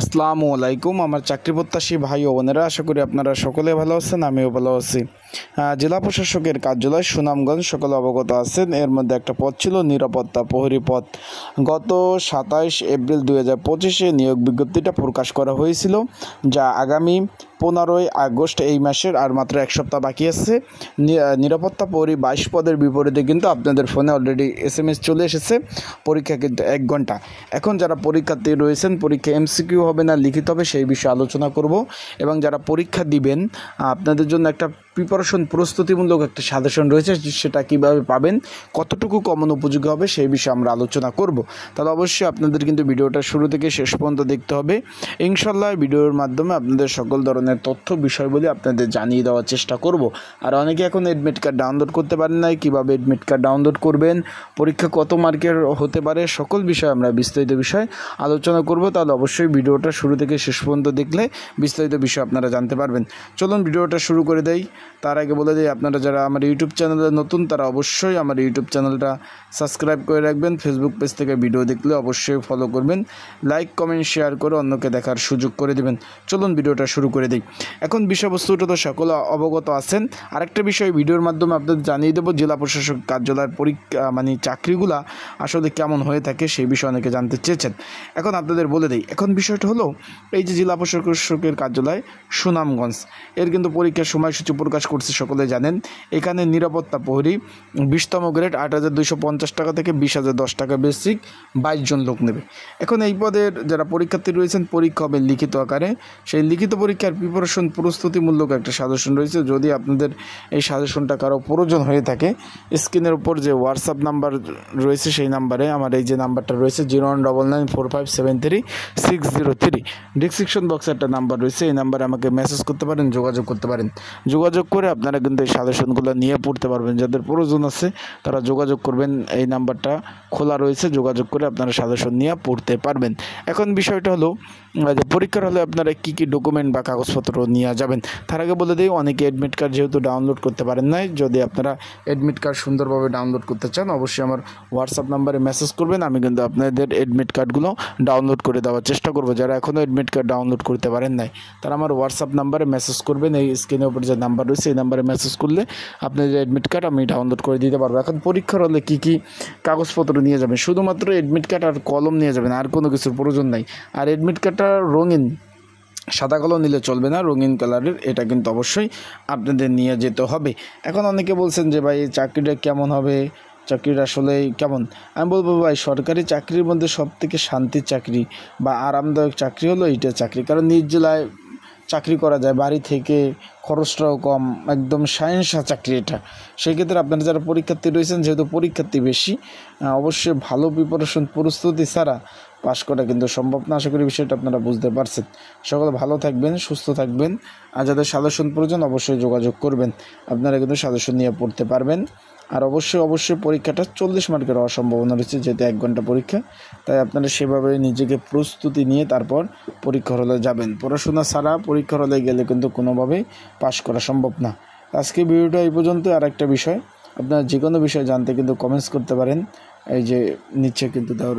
আসসালামু আলাইকুম। আমার চাকরি প্রত্যাশী ভাই ও বোনেরা, আশা করি আপনারা সকলে ভালো আছেন, আমিও ভালো আছি। জেলা প্রশাসকের কার্যালয় সুনামগঞ্জ, সকলে অবগত আছেন। এর মধ্যে একটা পদ ছিল নিরাপত্তা প্রহরী পদ। গত 27 এপ্রিল 2025 নিয়োগ বিজ্ঞপ্তিটা প্রকাশ করা হয়েছিল, যা আগামী 15 আগস্ট এই মাসের আর মাত্র এক সপ্তাহ বাকি আছে। নিরাপত্তা প্রহরী 22 পদের বিপরীতে কিন্তু আপনাদের ফোনে অলরেডি SMS চলে এসেছে। পরীক্ষা কিন্তু 1 ঘন্টা। এখন যারা পরীক্ষার্থী রয়েছেন, পরীক্ষা MCQ হবে না লিখিত হবে, সেই বিষয়ে আলোচনা করব। এবং যারা পরীক্ষা দিবেন, আপনাদের জন্য একটা প্রিপারেশন প্রস্তুতিমূলক একটা সাজেশন রয়েছে, সেটা কীভাবে পাবেন, কতটুকু কমন উপযোগী হবে, সেই বিষয়ে আমরা আলোচনা করব। তাহলে অবশ্যই আপনাদের কিন্তু ভিডিওটা শুরু থেকে শেষ পর্যন্ত দেখতে হবে। ইনশাল্লাহ ভিডিওর মাধ্যমে আপনাদের সকল ধরনের তথ্য বিষয়গুলি আপনাদের জানিয়ে দেওয়ার চেষ্টা করব। আর অনেকে এখন এডমিট কার্ড ডাউনলোড করতে পারেন নাই, কীভাবে এডমিট কার্ড ডাউনলোড করবেন, পরীক্ষা কত মার্কের হতে পারে, সকল বিষয়ে আমরা বিস্তারিত বিষয় আলোচনা করব। তাহলে অবশ্যই ভিডিওটা শুরু থেকে শেষ পর্যন্ত দেখলে বিস্তারিত বিষয় আপনারা জানতে পারবেন। চলুন ভিডিওটা শুরু করে দেই। তার আগে বলে দিই, আপনারা যারা আমার ইউটিউব চ্যানেলে নতুন, তারা অবশ্যই আমার ইউটিউব চ্যানেলটা সাবস্ক্রাইব করে রাখবেন। ফেসবুক পেজ থেকে ভিডিও দেখলে অবশ্যই ফলো করবেন, লাইক কমেন্ট শেয়ার করে অন্যকে দেখার সুযোগ করে দেবেন। চলুন ভিডিওটা শুরু করে দিই। এখন বিষয়বস্তুটা তো সকলে অবগত আছেন। আরেকটা বিষয় ভিডিওর মাধ্যমে আপনাদের জানিয়ে দেবো, জেলা প্রশাসক কার্যালয়ের পরীক্ষা চাকরিগুলা আসলে কেমন হয়ে থাকে, সেই বিষয়ে অনেকে জানতে চেয়েছেন। এখন আপনাদের বলে দিই। এখন বিষয়টা হলো, এই যে জেলা প্রশাসকের কার্যালয় সুনামগঞ্জ, এর কিন্তু পরীক্ষার সময়সূচি প্রকাশ করছে, সকলে জানেন। এখানে নিরাপত্তা প্রহরী 20তম গ্রেড 8,250 টাকা থেকে 20,010 টাকা বেসিক, 22 জন লোক নেবে। এখন এই পদের যারা পরীক্ষার্থী রয়েছেন, পরীক্ষা হবে লিখিত আকারে। সেই লিখিত পরীক্ষার প্রিপারেশন প্রস্তুতিমূলক একটা সাজেশন রয়েছে। যদি আপনাদের এই সাজেশনটা কারো প্রয়োজন হয়ে থাকে, স্ক্রিনের উপর যে হোয়াটসঅ্যাপ নাম্বার রয়েছে, সেই নাম্বারে, আমার এই যে নাম্বারটা রয়েছে 01994573 ডিসক্রিপশন বক্সে একটা নাম্বার রয়েছে, এই নাম্বারে আমাকে মেসেজ করতে পারেন, যোগাযোগ করতে পারেন। যোগাযোগ করে আপনারা কিন্তু এই সাজেশনগুলো নিয়ে পড়তে পারবেন। যাদের প্রয়োজন আছে তারা যোগাযোগ করবেন, এই নাম্বারটা খোলা রয়েছে, যোগাযোগ করে আপনারা সাজেশন নিয়ে পড়তে পারবেন। এখন বিষয়টা হলো যে পরীক্ষার হলে আপনারা কী কী ডকুমেন্ট বা কাগজপত্র নিয়ে যাবেন। তার আগে বলে দিই, অনেকে অ্যাডমিট কার্ড যেহেতু ডাউনলোড করতে পারেন নাই, যদি আপনারা অ্যাডমিট কার্ড সুন্দরভাবে ডাউনলোড করতে চান, অবশ্যই আমার হোয়াটসঅ্যাপ নাম্বারে মেসেজ করবেন। আমি কিন্তু আপনাদের অ্যাডমিট কার্ডগুলো ডাউনলোড করে দেওয়ার চেষ্টা করব। যারা এখনও অ্যাডমিট কার্ড ডাউনলোড করতে পারেন নাই, তারা আমার হোয়াটসঅ্যাপ নাম্বারে মেসেজ করবেন। এই স্ক্রিনের উপর যে নাম্বার রয়েছে, এই নাম্বারে মেসেজ করলে আপনাদের অ্যাডমিট কার্ড আমি ডাউনলোড করে দিতে পারবো। এখন পরীক্ষার হলে কী কী কাগজপত্র নিয়ে যাবেন, শুধুমাত্র অ্যাডমিট কার্ড আর কলম নিয়ে যাবেন, আর কোনো কিছুর প্রয়োজন নাই। আর অ্যাডমিট কার্ডটা রঙিন, সাদা কালো নিলে চলবে না, রঙিন কালারের, এটা কিন্তু অবশ্যই আপনাদের নিয়ে যেতে হবে। এখন অনেকে বলছেন যে ভাই এই চাকরিটা কেমন হবে, চাকরিটা আসলে কেমন। আমি বলবো ভাই, সরকারি চাকরির মধ্যে সবথেকে শান্তির চাকরি বা আরামদায়ক চাকরি হলো এইটা চাকরি। কারণ নিজ জেলায় চাকরি করা যায়, বাড়ি থেকে, খরচটাও কম, একদম সায়েন্সা চাকরি এটা। সেক্ষেত্রে আপনারা যারা পরীক্ষার্থী রয়েছেন, যেহেতু পরীক্ষার্থী বেশি, অবশ্যই ভালো প্রিপারেশন প্রস্তুতি ছাড়া পাশ করা কিন্তু সম্ভব না। আশা করি বিষয়টা আপনারা বুঝতে পারছেন। সকলে ভালো থাকবেন, সুস্থ থাকবেন। আর যাদের সাজেশন প্রয়োজন অবশ্যই যোগাযোগ করবেন, আপনারা কিন্তু সাজেশন নিয়ে পড়তে পারবেন। আর অবশ্যই পরীক্ষাটা 40 মার্কের হওয়ার সম্ভাবনা রয়েছে, যেহেতু 1 ঘন্টা পরীক্ষা। তাই আপনারা সেভাবে নিজেকে প্রস্তুতি নিয়ে তারপর পরীক্ষার হলে যাবেন। পড়াশোনা ছাড়া পরীক্ষার হলে গেলে কিন্তু কোনোভাবেই পাশ করা সম্ভব না। আজকে ভিডিওটা এই পর্যন্ত। আর একটা বিষয়, আপনারা যে কোনো বিষয় জানতে কিন্তু কমেন্টস করতে পারেন, এই যে নিচে কিন্তু দেওয়া